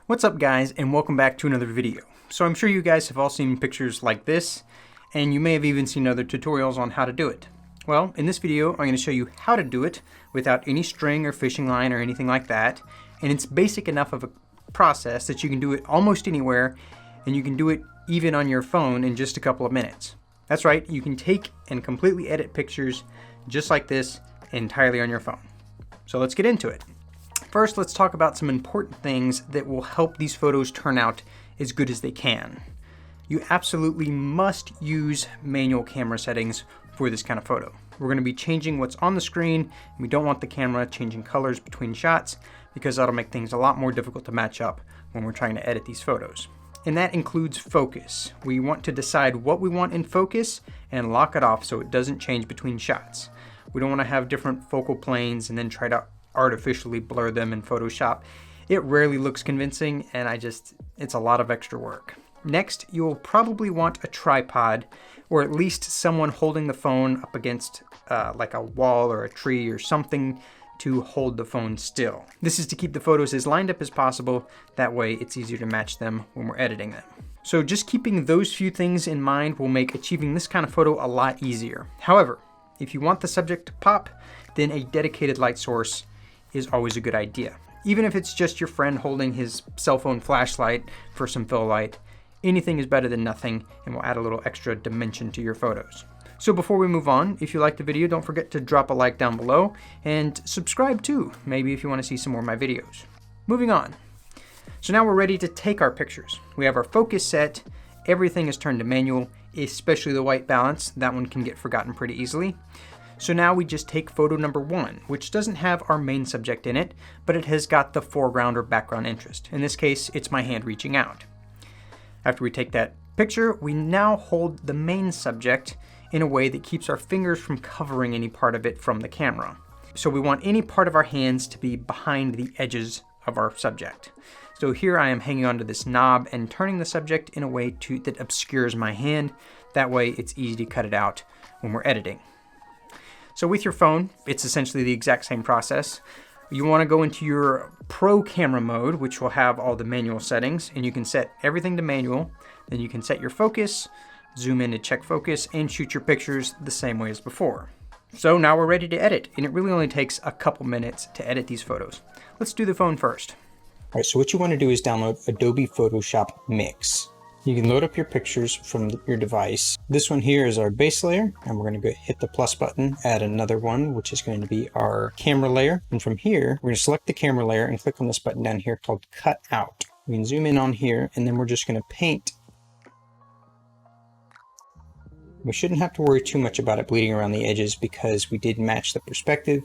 What's up guys, and welcome back to another video. So I'm sure you guys have all seen pictures like this, and you may have even seen other tutorials on how to do it. Well, in this video I'm going to show you how to do it without any string or fishing line or anything like that, and it's basic enough of a process that you can do it almost anywhere, and you can do it even on your phone in just a couple of minutes. That's right, you can take and completely edit pictures just like this entirely on your phone. So let's get into it. First, let's talk about some important things that will help these photos turn out as good as they can. You absolutely must use manual camera settings for this kind of photo. We're going to be changing what's on the screen, and we don't want the camera changing colors between shots because that'll make things a lot more difficult to match up when we're trying to edit these photos. And that includes focus. We want to decide what we want in focus and lock it off so it doesn't change between shots. We don't want to have different focal planes and then try to artificially blur them in Photoshop. It rarely looks convincing, and it's a lot of extra work. Next, you'll probably want a tripod, or at least someone holding the phone up against like a wall or a tree or something to hold the phone still. This is to keep the photos as lined up as possible. That way it's easier to match them when we're editing them. So just keeping those few things in mind will make achieving this kind of photo a lot easier. However, if you want the subject to pop, then a dedicated light source is always a good idea. Even if it's just your friend holding his cell phone flashlight for some fill light, anything is better than nothing and will add a little extra dimension to your photos. So before we move on, if you liked the video, don't forget to drop a like down below and subscribe too, maybe if you want to see some more of my videos. Moving on. So now we're ready to take our pictures. We have our focus set, everything is turned to manual, especially the white balance. That one can get forgotten pretty easily. So now we just take photo number 1, which doesn't have our main subject in it, but it has got the foreground or background interest. In this case, it's my hand reaching out. After we take that picture, we now hold the main subject in a way that keeps our fingers from covering any part of it from the camera. So we want any part of our hands to be behind the edges of our subject. So here I am hanging onto this knob and turning the subject in a way that obscures my hand. That way it's easy to cut it out when we're editing. So with your phone, it's essentially the exact same process. You want to go into your pro camera mode, which will have all the manual settings, and you can set everything to manual. Then you can set your focus, zoom in to check focus, and shoot your pictures the same way as before. So now we're ready to edit, and it really only takes a couple minutes to edit these photos. Let's do the phone first. All right, so what you want to do is download Adobe Photoshop Mix. You can load up your pictures from your device. This one here is our base layer, and we're going to go hit the plus button, add another one, which is going to be our camera layer. And from here, we're going to select the camera layer and click on this button down here called Cut Out. We can zoom in on here, and then we're just going to paint. We shouldn't have to worry too much about it bleeding around the edges because we did match the perspective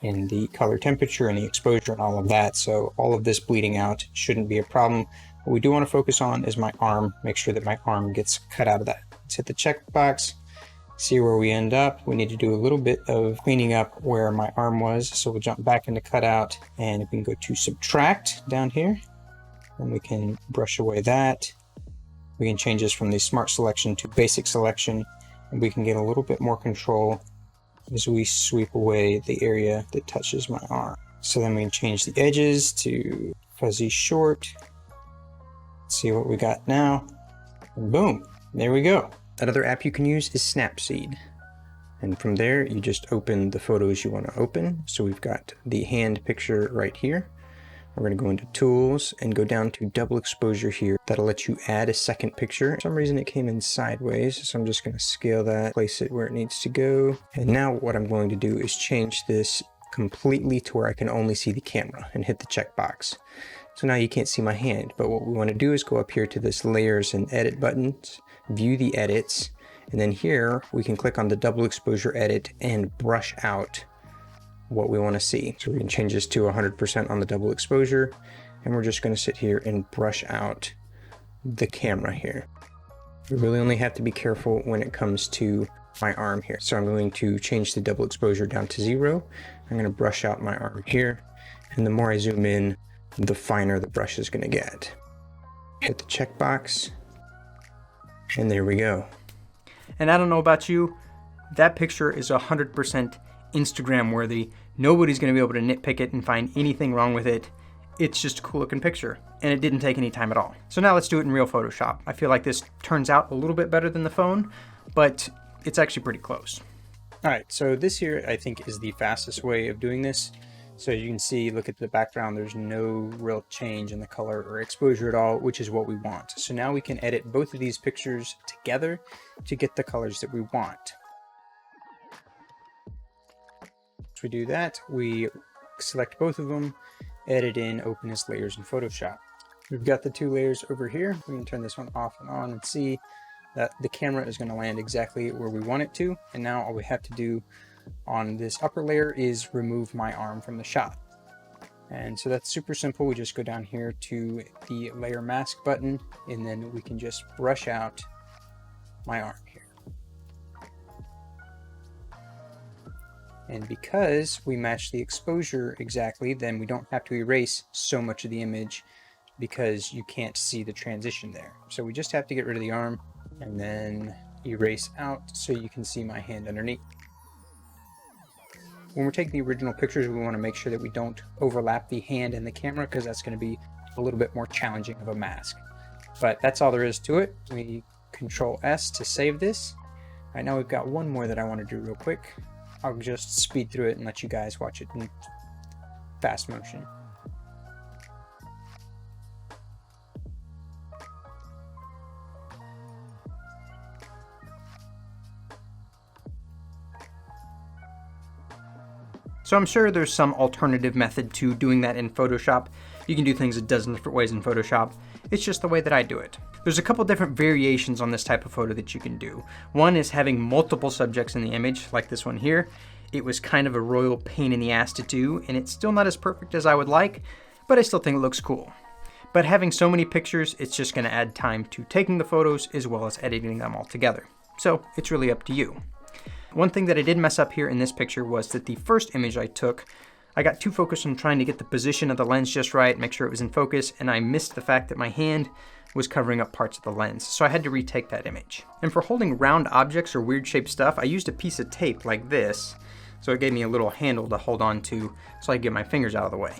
and the color temperature and the exposure and all of that. So all of this bleeding out shouldn't be a problem. What we do want to focus on is my arm. Make sure that my arm gets cut out of that. Let's hit the checkbox, see where we end up. We need to do a little bit of cleaning up where my arm was. So we'll jump back into cutout, and we can go to subtract down here, and we can brush away that. We can change this from the smart selection to basic selection, and we can get a little bit more control as we sweep away the area that touches my arm. So then we can change the edges to fuzzy short. See what we got now, and boom, there we go. Another app you can use is Snapseed, and from there you just open the photos you want to open. So we've got the hand picture right here. We're going to go into tools and go down to double exposure here. That'll let you add a second picture. For some reason it came in sideways, so I'm just going to scale that, place it where it needs to go. And now what I'm going to do is change this completely to where I can only see the camera and hit the checkbox. So now you can't see my hand, but what we want to do is go up here to this layers and edit buttons, view the edits, and then here we can click on the double exposure edit and brush out what we want to see. So we can change this to 100% on the double exposure, and we're just going to sit here and brush out the camera here. We really only have to be careful when it comes to my arm here. So I'm going to change the double exposure down to 0. I'm going to brush out my arm here, and the more I zoom in, the finer the brush is going to get. Hit the checkbox, and there we go. And I don't know about you, that picture is 100% Instagram worthy. Nobody's going to be able to nitpick it and find anything wrong with it. it's just a cool looking picture, and it didn't take any time at all. So now let's do it in real Photoshop. I feel like this turns out a little bit better than the phone, but it's actually pretty close. All right, so this here I think is the fastest way of doing this. So you can see, look at the background, there's no real change in the color or exposure at all, which is what we want. So now we can edit both of these pictures together to get the colors that we want. Once we do that, we select both of them, edit in, open as layers in Photoshop. We've got the two layers over here. We can turn this one off and on and see that the camera is going to land exactly where we want it to. And now all we have to do on this upper layer is remove my arm from the shot. And so that's super simple. We just go down here to the layer mask button, and then we can just brush out my arm here. And because we match the exposure exactly, then we don't have to erase so much of the image because you can't see the transition there. So we just have to get rid of the arm and then erase out so you can see my hand underneath. When we're taking the original pictures, we want to make sure that we don't overlap the hand and the camera, because that's going to be a little bit more challenging of a mask. But that's all there is to it. We Control S to save this. Right now we've got one more that I want to do real quick. I'll just speed through it and let you guys watch it in fast motion. So I'm sure there's some alternative method to doing that in Photoshop. You can do things a dozen different ways in Photoshop. It's just the way that I do it. There's a couple different variations on this type of photo that you can do. One is having multiple subjects in the image, like this one here. It was kind of a royal pain in the ass to do, and it's still not as perfect as I would like, but I still think it looks cool. But having so many pictures, it's just going to add time to taking the photos as well as editing them all together. So it's really up to you. One thing that I did mess up here in this picture was that the first image I took, I got too focused on trying to get the position of the lens just right, make sure it was in focus, and I missed the fact that my hand was covering up parts of the lens, so I had to retake that image. And for holding round objects or weird shaped stuff, I used a piece of tape like this, so it gave me a little handle to hold on to so I could get my fingers out of the way.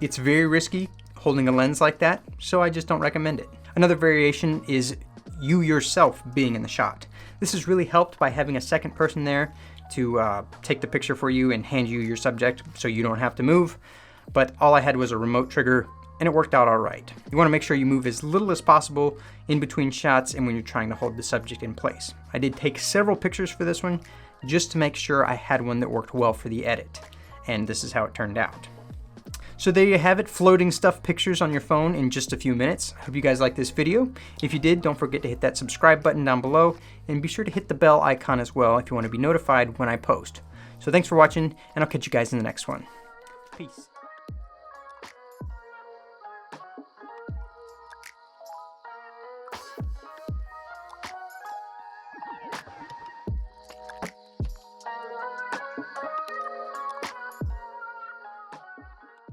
It's very risky holding a lens like that, so I just don't recommend it. Another variation is you yourself being in the shot. This is really helped by having a second person there to take the picture for you and hand you your subject so you don't have to move. But all I had was a remote trigger and it worked out all right. You want to make sure you move as little as possible in between shots and when you're trying to hold the subject in place. I did take several pictures for this one just to make sure I had one that worked well for the edit. And this is how it turned out. So there you have it, floating stuff pictures on your phone in just a few minutes. I hope you guys liked this video. If you did, don't forget to hit that subscribe button down below and be sure to hit the bell icon as well if you want to be notified when I post. So thanks for watching, and I'll catch you guys in the next one. Peace.